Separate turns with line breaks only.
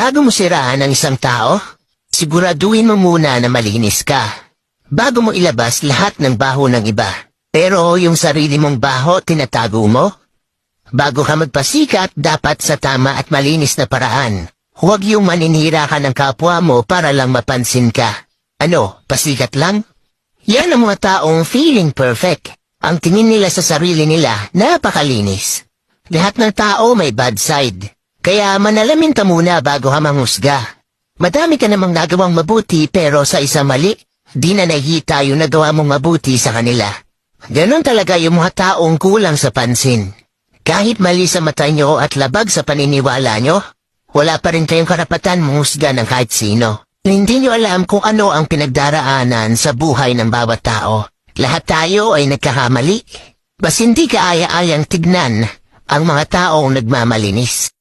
Bago mo siraan ang isang tao, siguraduhin mo muna na malinis ka. Bago mo ilabas lahat ng baho ng iba. Pero yung sarili mong baho tinatago mo? Bago ka magpasikat, dapat sa tama at malinis na paraan. Huwag yung maninira ka ng kapwa mo para lang mapansin ka. Ano, pasikat lang? Yan ang mga taong feeling perfect. Ang tingin nila sa sarili nila, napakalinis. Lahat ng tao may bad side. Kaya manalamin ka muna bago ka manghusga. Madami ka namang nagawang mabuti pero sa isa mali, di na nakikita yung nagawa mong mabuti sa kanila. Ganon talaga yung mga taong kulang sa pansin. Kahit mali sa mata nyo at labag sa paniniwala nyo, wala pa rin kayong karapatan manghusga ng kahit sino. Hindi nyo alam kung ano ang pinagdaraanan sa buhay ng bawat tao. Lahat tayo ay nagkakamali. Bas hindi kaaya-ayang tignan ang mga taong nagmamalinis.